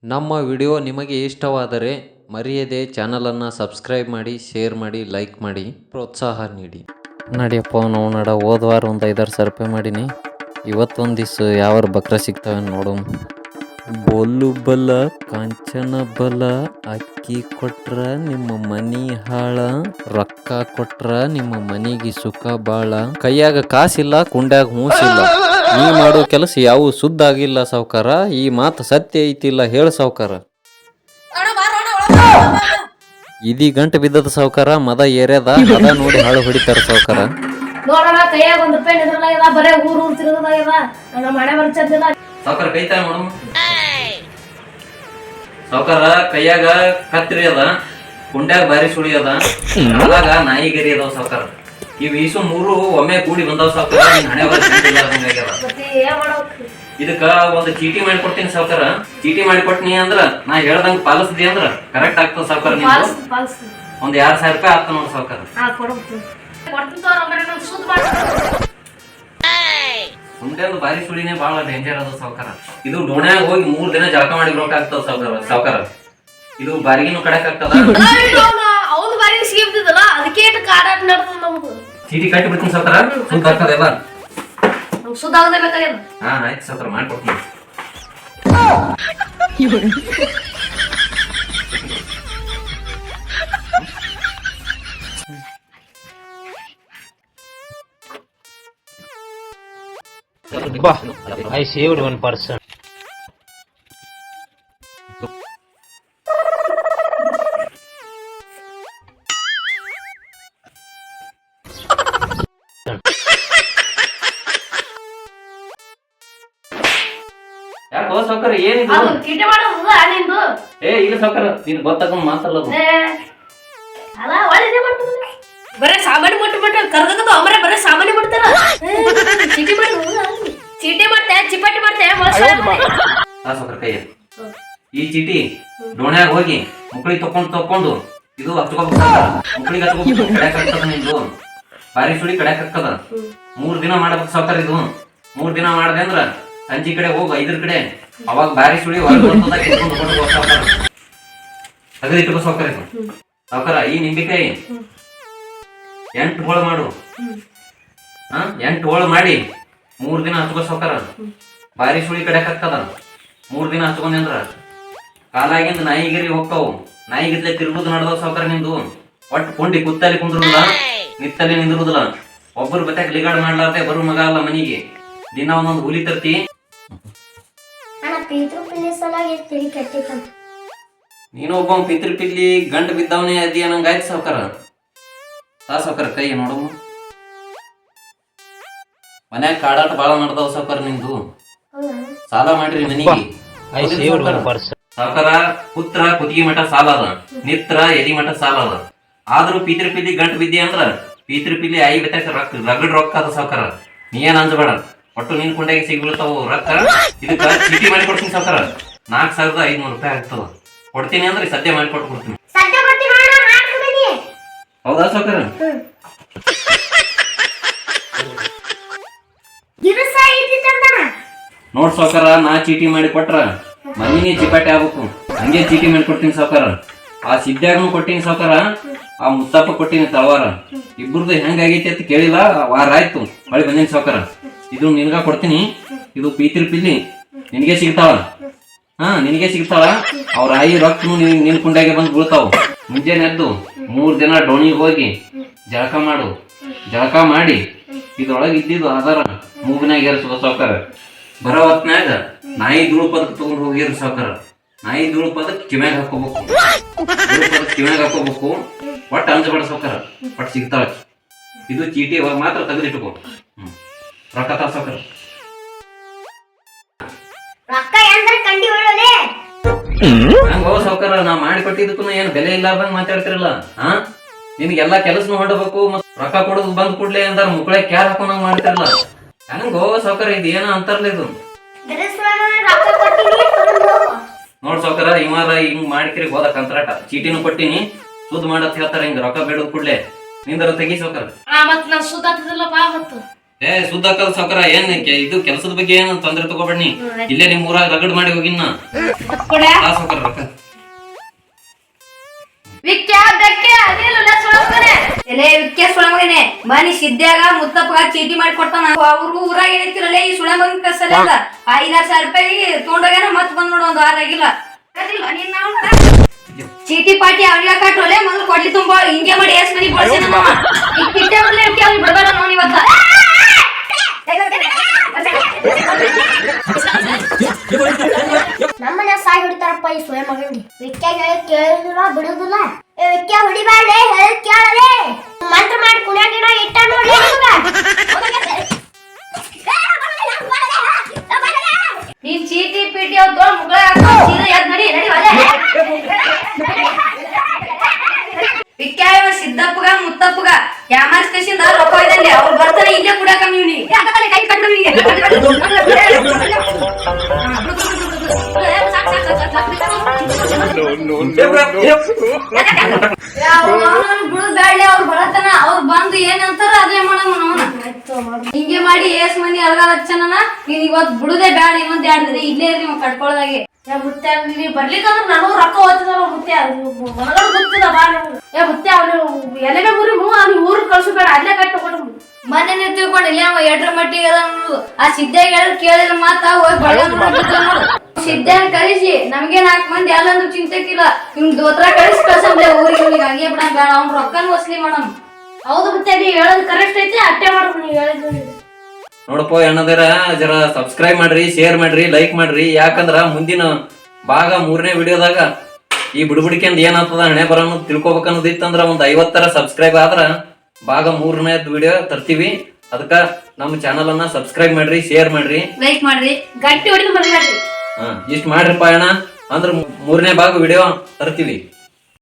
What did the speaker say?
ನಮ್ಮ ವಿಡಿಯೋ ನಿಮಗೆ ಇಷ್ಟವಾದರೆ ಮರೆಯದೆ ಚಾನಲನ್ನು ಸಬ್ಸ್ಕ್ರೈಬ್ ಮಾಡಿ, ಶೇರ್ ಮಾಡಿ, ಲೈಕ್ ಮಾಡಿ, ಪ್ರೋತ್ಸಾಹ ನೀಡಿ. ನಡಿಯಪ್ಪ ನಾವು ಹೋದ ವಾರ ಒಂದು 5,000 ರೂಪಾಯಿ ಮಾಡೀನಿ. ಇವತ್ತೊಂದು ದಿವ್ಸ ಯಾವ ಬಕ್ರ ಸಿಗ್ತಾವೆ ನೋಡು. ಬೋಲು ಬಲ ಕಾಂಚನ ಬಲ, ಅಕ್ಕಿ ಕೊಟ್ರ ನಿಮ್ಮ ಮನಿ ಹಾಳ, ರೊಕ್ಕ ಕೊಟ್ರ ನಿಮ್ಮ ಮನಿಗೆ ಸುಖ ಬಾಳ. ಕೈಯಾಗ ಕಾಸಿಲ್ಲ, ಕುಂಡ್ಯಾಗ ಹೂಸಿಲ್ಲ, ನೀ ಮಾಡೋ ಕೆಲಸ ಯಾವ ಸುದ್ದ ಆಗಿಲ್ಲ ಸಾವ್ಕಾರ. ಈ ಮಾತು ಸತ್ಯ ಐತಿಲ್ಲ ಹೇಳ ಸಾವ್ಕಾರ. ಇದೀ ಗಂಟು ಬಿದ್ದದ ಸಾವ್ಕಾರ, ಮದ ಏರ್ಯದ ಅದ ನೋಡಿ ಹಾಳು ಹೊಡಿತಾರ ಸಾವ್ಕಾರ. ನೋಡೋಣ ಕೈಯಾಗ ₹1 ನಿದ್ರಲಾಗ್ಯದ, ಬರೇ ಊರು ತಿರುಗದಾಗ್ಯದ. ನಮ್ಮ ಮನೆ ಬರ್ಚಂದಿಲ್ಲ ಸಾವ್ಕಾರ. ಕೈತಾ ನೋಡು ಸಾವ್ಕಾರ, ಕೈಯಾಗ ಕತ್ರಿ ಅದ, ಕುಂಡ್ಯಾಗ ಬಾರಿ ಸುಳಿ ಅದ, ಅದಾಗ ನಾಯಿ ಗರಿ ಅದಾವ ಸಾವ್ಕಾರ. ಇವ್ ಈಸು 3 ಒಮ್ಮೆ ಕೂಡಿ ಬಂದಾವ ಸಾವ್ಕಾರ. ಹಣೆ ಇದಕ್ಕ ಒಂದು ಚೀಟಿ ಮಾಡಿ ಕೊಡ್ತೀನಿ ಸಾವ್ಕಾರ. ಚೀಟಿ ಮಾಡಿ ಕೊಟ್ನಿ ಅಂದ್ರ ನಾ ಹೇಳ್ದಂಗ ಪಾಲಿಸ್ದಿ ಅಂದ್ರ ಕರೆಕ್ಟ್ ಆಗ್ತದ ಸಾವ್ಕಾರ. ಒಂದ್ 2,000 ರೂಪಾಯಿ ಆಗ್ತದ ನೋಡ್ ಸಾವ್ಕಾರ. ಕುಂಡ್ಯಾಗ ಬಾರಿ ಸುಳಿನೇ ಬಾಳ ಡೇಂಜರ್ ಅದ ಸಾವ್ಕಾರ. ಇದು ಡೋಣ್ಯಾಗ ಹೋಗಿ 3 ದಿನ ಜಳಕ ಮಾಡಿ ಬರೋಕಾಗ್ತದ ಸಾವ್ಕಾರ. ಇದು ಬಾರಿಗಿನೂ ಕಡಕ್ ಆಗ್ತದ. ಅವ್ನು ಬಾರಿಗೆ ಸಿಗಿಬಿಟ್ಟಿದಲ್ಲ, ಅದಕ್ಕೆ ಕಾಡಾಟ ನಡ್ತದ ನಮ್ದು. ಚೀಟಿ ಕಟ್ಟಿ ಬಿಡ್ತೀನಿ ಸಾವ್ಕಾರ, ಸುದ್ದ ಆಗ್ತದೆಲ್ಲ. ಸುದ್ದ ಆಗದೆ ಬೇಕಾಗ್ಯದ. ಹಾ ಆಯ್ತು ಸಾವ್ಕಾರ, ಮಾಡ್ಕೊಡ್ತೀನಿ. I saved 1 person. ಯಾಕೋ ಸಾವ್ಕಾರ, ಏನಿದು? ಅದು ಕೀಟೆ ಮಾಡೋದು ನಿಂದು. ಏ ಇಲ್ಲ ಸಾವ್ಕಾರ, ನೀನ್ ಗೊತ್ತಾಗ ಮಾತಲ್ಲದು. ಅಲ್ಲ ಒಳ್ಳೆ ಮಾಡ್ತದ, ಬರೇ ಸಾಮಾನ್ಯ ಮಟ್ಟ ಕರ್ಗಕತ್ತ ಅಮರೆ, ಬರೇ ಸಾಮಾನ್ಯ ಮಾಡ್ತಾರ. ಚೀಟಿ ಮಾಡಿ ಚೀಟಿ ಮಾಡ್ತೆ, ಚಿಪಾಟಿ ಮಾಡ್ತೆ. ಆ ಸಾವ್ಕಾರ ಕೈಯ ಈ ಚೀಟಿ ಡೋಣ್ಯಾಗ ಹೋಗಿ ಮುಕ್ಳಿಗೆ ತಕೊಂಡು ಇದು ಹಚ್ಕೋಬೇಕು. ಮುಕ್ಳಿಗೆ ಹಚ್ಕೋಬೇಕು, ಕಡ್ಯಾಕ್ ಆಗ್ತದ ನಿಂದು. ಬಾರಿ ಸುಳಿ ಕಡ್ಯಾಕ್ ಆಗ್ತದ. 3 ದಿನ ಮಾಡ್ಬೇಕು ಸಾವ್ಕಾರ. ಇದು 3 ದಿನ ಮಾಡ್ದೆ ಅಂದ್ರ ಸಂಜೆ ಕಡೆ ಹೋಗು 5 ಕಡೆ, ಅವಾಗ ಬಾರಿ ಸುಳಿ ಹೊರಗೆ ಬರ್ತದ. ತೆಗೆದಿಟ್ಕೋ ಸಾವ್ಕಾರ. ಇದು ಸಾವ್ಕಾರ, ಈ ನಿಂಬಿಕಾಯಿ 8 ಹೋಳು ಮಾಡು. 8 ಹೋಳು ಮಾಡಿ 3 ದಿನ ಹಚ್ಕೋ ಸಾವ್ಕಾರ. ಬಾರಿ ಸುಳಿ ಕಡ್ಯಾಕ್ ಆಗ್ತದ. 3 ದಿನ ಹಚ್ಕೊಂಡಿ ಅಂದ್ರ ಕಾಲಾಗಿಂದ ನಾಯಿಗಿರಿ ಹೋಗ್ತಾವು. ನಾಯಿಗಿದ್ಲೆ ತಿರುಗುದು ನಡ್ದಾವ ಸಾವ್ಕಾರ ನಿಂದು. ಒಟ್ಟು ಕೊಂಡಿ ಕುತ್ತಲ್ಲಿ ಕುಂದ್ರುದಿಲ್ಲ, ನಿತ್ತಲ್ಲಿ ನಿಂದಿರುದಿಲ್ಲ. ಒಬ್ಬರು ಬತ್ತಾಗ ಲಿಗಾಡ್ ಮಾಡ್ಲಾರ್ದೆ ಬರು ಮಗ ಅಲ್ಲ ಮನಿಗೆ. ದಿನ ಒಂದೊಂದು ಹುಲಿ ತರ್ತಿ. ನೀನು ಒಬ್ಬ ಪಿತೃ ಪಿಲ್ಲಿ ಗಂಡು ಬಿದ್ದವನೇ ಅದಿ ಅನ್ನಂಗಾಯ್ತು ಸಾವ್ಕಾರ. ಸಾವ್ಕಾರ ಕೈ ನೋಡು, ಮನ್ಯಾಗ ಕಾಡಾಟ ಬಾಳ ನಡ್ದಾವ ಸಾವ್ಕಾರ ನಿಂದು. ಸಾಲ ಮಾಡ್ರಿ ಮನಿಗೆ. I saved 1 person. ಸಾವ್ಕಾರ, ಪುತ್ರ ಕುತ್ತಿಗೆ ಮಠ ಸಾಲ ಅದ, ನಿತ್ರ ಎದಿ ಮಠ ಸಾಲ ಅದ. ಆದ್ರೂ ಪಿತೃ ಪಿಲ್ಲಿ ಗಂಟು ಬಿದ್ದಿ ಅಂದ್ರ ಪಿತೃ ಪಿಲ್ಲಿ ಐ ಬೆತ್ತಾಕ ರಗಡ್ ರೊಕ್ಕ ಅದ ಸಾವ್ಕಾರ. ನೀ ಏನ್ ಅಂಜಬೇಡ, ಒಟ್ಟು ನಿನ್ ಕುಂಡಾಗಿ ಸಿಗ್ಬಿಡ್ತಾವ ರೊಕ್ಕ. ಇದಕ್ಕ ಚೀಟಿ ಮಾಡಿ ಕೊಡ್ತೀನಿ ಸಾವ್ಕಾರ. 4,500 ರೂಪಾಯಿ ಆಗ್ತದ. ಕೊಡ್ತೀನಿ ಅಂದ್ರೆ ಸದ್ಯ ಮಾಡಿ ಕೊಟ್ಬಿಡ್ತೀನಿ. ಹೌದಾ ಸಾವ್ಕಾರ? ನೋಡ್ ಸಾವ್ಕಾರ, ನಾ ಚೀಟಿ ಮಾಡಿ ಕೊಟ್ರ ಮನಿನೇ ಚಿಪಾಟಿ ಆಗ್ಬೇಕು. ಹಂಗೆ ಚೀಟಿ ಮಾಡಿ ಕೊಡ್ತೀನಿ ಸಾವ್ಕಾರ. ಆ ಸಿದ್ಧಾಗನು ಕೊಟ್ಟಿನಿ ಸಾವ್ಕಾರ, ಆ ಮುತ್ತಪ್ಪ ಕೊಟ್ಟಿನಿ ತಳವಾರ. ಇಬ್ಬರದು ಹೆಂಗಾಗೈತಿ ಅಂತ ಕೇಳಿಲ್ಲ, ವಾರ ಆಯ್ತು ಹೊಳಿ ಬಂದಿನಿ ಸಾವ್ಕಾರ. ಇದು ನಿನ್ಗ ಕೊಡ್ತೀನಿ. ಇದು ಪಿತೃ ಪಿಲ್ಲಿ ನಿನಗೆ ಸಿಗ್ತಾವ. ನಿನಗೆ ಸಿಗ್ತಾವ. ಅವ್ರ ಆಯಿ ರೊಕ್ಕನು ನಿನ್ ಕುಂಡಾಗೆ ಬಂದು ಬೀಳ್ತಾವ. ಮುಂಜಾನೆ ಎದ್ದು 3 ದಿನ ಡೋಣಿಗೆ ಹೋಗಿ ಜಳಕ ಮಾಡು. ಜಳಕ ಮಾಡಿ ಇದ್ರೊಳಗೆ ಇದ್ದಿದ್ದು ಆಧಾರ ಮೂಗಿನಾಗ ಏರಿಸುವ ಸಾವ್ಕಾರ. ಬರೋ ಹೊತ್ನ್ಯಾಗ ನಾಯಿ ಧೂಳು ಪದಕ್ ತಗೊಂಡು ಹೋಗಿರು ಸಾವ್ಕಾರ. ನಾಯಿ ಧೂಳು ಪದಕ್ ಕಿವ್ಯಾಗ ಹಾಕೋಬೇಕು. ಕಿವ್ಯಾಗ ಹಾಕೋಬೇಕು. ಒಟ್ಟು ಅಂಜಬೇಡ ಸಾವ್ಕಾರ, ಒಟ್ಟು ಸಿಗ್ತಾವ. ಇದು ಚೀಟಿ ಮಾತ್ರ ತೆಗೆದಿಟ್ಕೋ. ರೊಕ್ಕ ತಾ ಸಾವ್ಕಾರ. ಹಂಗ ಸಾವ್ಕಾರ, ನಾ ಮಾಡಿ ಕೊಟ್ಟಿದ್ದಕ್ಕೂ ಏನ್ ಬೆಲೆ ಇಲ್ಲಾರ್ದಂಗ ಮಾತಾಡ್ತಿರಲ್ಲ. ನಿನ್ಗೆಲ್ಲಾ ಕೆಲಸನು ಹೊಡಬೇಕು, ಮತ್ ರೊಕ್ಕ ಕೊಡೋದು ಬಂದ್ ಕೂಡ್ಲೆ ಅಂದಾರ ಮುಕ್ಳೆ ಕ್ಯಾರ್ ಹಾಕೊಂಡಂಗ ಮಾಡ್ತಿರಲ್ಲ. ಹಂಗೋ ಸಾವ್ಕಾರ, ಇದು ಏನ ಅಂತಾರಲ್ಲ ಇದು. ನೋಡ್ ಸಾವ್ಕಾರ, ಇವಾರ ಹಿಂಗ್ ಮಾಡಿಕ್ರಿ ಹೋದ ಕಂತ್ರಾಟ. ಚೀಟಿನೂ ಕೊಟ್ಟಿನಿ, ಸುದ್ ಮಾಡತ್ ಹೇಳ್ತಾರ. ಹಿಂಗ ರೊಕ್ಕ ಬೇಡದ್ ಕೂಡ್ಲೆ ನಿಂದರ ತೆಗಿ ಸಾವ್ಕಾರ. ಮತ್ ನಾ ಸುದ್ದಾತಿದಿಲ್ಲ ಬಾ. ಮತ್ತ ಸುದ್ದ ಹಾಕಲ್ ಸಾವ್ಕಾರ ಏನ್ ಇದು ಕೆಲಸದ ಬಗ್ಗೆ ಏನ್ ತೊಂದ್ರೆ ತಗೋಬೇಡಿ. ಇಲ್ಲೇ ನಿಮ್ ಊರಾಗ ರಗಡ್ ಮಾಡಿ ಹೋಗಿನ ಸಾವ್ಕಾರ ರೊಕ್ಕ. ಮನಿ ಸಿದ್ದ್ಯಾಗ ಮುತ್ತಪ್ಪಗ ಚೀಟಿ ಮಾಡಿ ಕೊಟ್ಟಾನ. ಅವ್ರು ಊರಾಗ ಏನೈತಿರಲ್ಲ ಈ ಸುಳೆ ಮಗನ್ ಕಸಲ್ಲ 5,000 ರೂಪಾಯಿ ತೊಗೊಂಡೋಗ್ಯಾನ ಮತ್ ಬಂದ್ ನೋಡ ಒಂದ್ 6 ಆಗಿಲ್ಲ. ಚೀಟಿ ಪಾಟಿ ಅವ್ರಿಗೆ ಕಟ್ಟೋಲೆ ಮೊದಲು ಕೊಡ್ಲಿ ತುಂಬ ಹಿಂಗೆ ಮಾಡಿ ಎಸ್ ಮನಿ ಬಳಸಿ ಈಗ ಕಿಟ್ಟೆ ಬಿಡ್ಲಿ ಅವ್ರಿಗೆ ಬಿಡಬೇಡ ನೋಡಿ ಇವತ್ತ. ನಮ್ಮನೆ ಸಾಯಿ ಹೊಡಿತಾರಪ್ಪ ಈ ಸ್ವಯಂ ಮಗಂಡಿ. ವಿಕ್ಯಾಗ ಕೇಳಿದಿಲ್ಲ ಬಿಡುದಿಲ್ಲ. ವಿಕ್ಯ ಹೊಡಿಬ್ಯಾಡ್ರಿ ಹೇಳಿ ಕೇಳಲೆ. ಮಂತ್ರ ಮಾಡಿ ಕುಣ್ಯಾ ಗಿಡ ಇಟ್ಟ ನೋಡಿ. ನೀನ್ ಚೀಟಿ ಪೀಟಿ ಅವ್ರ ತೋಳ ಮುಗಳ ನಡಿ ನಡಿ ವಿಕ್ಯಾಯ ಸಿದ್ದಪ್ಪಗ ಮುತ್ತಪ್ಪಗ ಯಾಮಾರ್ಸ್ ಕಸಿಂದ ರೊಕ್ಕ ಇದ್ದಲ್ಲಿ ಅವ್ರು ಬರ್ತಾರೆ ಇಲ್ಲೇ ಕುಡಾಕ ನೀವ್ನಿ ಕೈ ಕಟ್ಟು ಬಿಡುದ್ಯಾಡ್ಲಿ ಅವ್ರು ಬರತನ ಅವ್ರು ಬಂದು ಏನಂತಾರ ಅದೇ ಮಾಡಮ್ಮ ನೋನ. ಹಿಂಗೆ ಮಾಡಿ ಏಸ್ ಮಂದಿ ಅಲ್ಗಾಲ ಹಚ್ಚನ ನೀನ್ ಇವತ್ ಬಿಡುದೇ ಬ್ಯಾಡ ಇನ್ನೊಂದ್ 2 ದಿನ ಇಲ್ಲೇ ಇರ್ರಿ ಕಟ್ಕೊಳದಾಗೆ. ಮುತ್ತೆ ಬರ್ಲಿಕ್ಕಂದ್ರ ನಾನು ರೊಕ್ಕ ಓದ್ತಿದಾರ ಮುತ್ತೆ ಹೊರಗಡೆ ಗೊತ್ತಿಲ್ಲ ಬಾ ಮುತ್ತೆ ಅವ್ರು ಎಲೆಗೆ ಊರಿ ಅವ್ನಿಗೆ ಊರ್ ಕಳ್ಸು ಬೇಡ ಅಲ್ಲೇ ಕಟ್ಟ ಮನೇನೆ ತಿಳ್ಕೊಂಡು ಇಲ್ಲ ಎಡ್ರ ಮಟ್ಟಿಗೆ ಅದ ಅನ್ನೋದು. ಆ ಸಿದ್ಧಾಗ ಹೇಳ ಕೇಳಿದ್ರ ಮಾತ ಹೋಗಿ ನೋಡು. ಸಿದ್ಧಾನ ಕಳಿಸಿ ನಮ್ಗೆ 4 ಮಂದಿ ಎಲ್ಲಂದ್ರೂ ಚಿಂತೆಕಿಲ್ಲ. ನಿಮ್ ದೋತ್ರ ಕಳಿಸಿ ಕಳ್ಸಂಬ್ಲೆ ಊರಿಗೆ ಹಂಗೆ ಬಿಡ ಬೇಡ ಅವ್ನ ರೊಕ್ಕನ ವಸೂಲಿ ಮಾಡಮ್. ಹೌದು ಮತ್ತೆ ನೀವ್ ಹೇಳೋದು ಕರೆಕ್ಟ್ ಐತಿ ಅಟ್ಟೆ ಮಾಡ್ರಿ ನೀವ್ ಹೇಳಿದ್ರು. ನೋಡಪ್ಪ ಅಣ್ಣದರ ಜರ ಸಬ್ಸ್ಕ್ರೈಬ್ ಮಾಡ್ರಿ, ಶೇರ್ ಮಾಡ್ರಿ, ಲೈಕ್ ಮಾಡ್ರಿ. ಯಾಕಂದ್ರ ಮುಂದಿನ ಭಾಗ 3ನೇ ವಿಡಿಯೋದಾಗ ಈ ಬುಡ್ಬುಡಿಕೆಂದ ಏನಾಗ್ತದ ಹಣೆ ಬರೋನು ತಿಳ್ಕೊಬೇಕನ್ನೋದಿತ್ತಂದ್ರ ಒಂದ್ 50 ಸಬ್ಸ್ಕ್ರೈಬ್ ಆದ್ರ ಭಾಗ 3ನೇದ್ ವಿಡಿಯೋ ತರ್ತೀವಿ. ಅದಕ್ಕ ನಮ್ಮ ಚಾನಲ್ ಅನ್ನ ಸಬ್ಸ್ಕ್ರೈಬ್ ಮಾಡ್ರಿ, ಶೇರ್ ಮಾಡ್ರಿ, ಲೈಕ್ ಮಾಡ್ರಿ, ಗಟ್ಟಿ ಹೊಡಿದು ಮರ್ಬೇಡ್ರಿ. ಇಷ್ಟ ಮಾಡ್ರಿಪ್ಪ ಅಣ್ಣ. ಅಂದ್ರ 3ನೇ ಭಾಗ ವಿಡಿಯೋ ತರ್ತೀವಿ.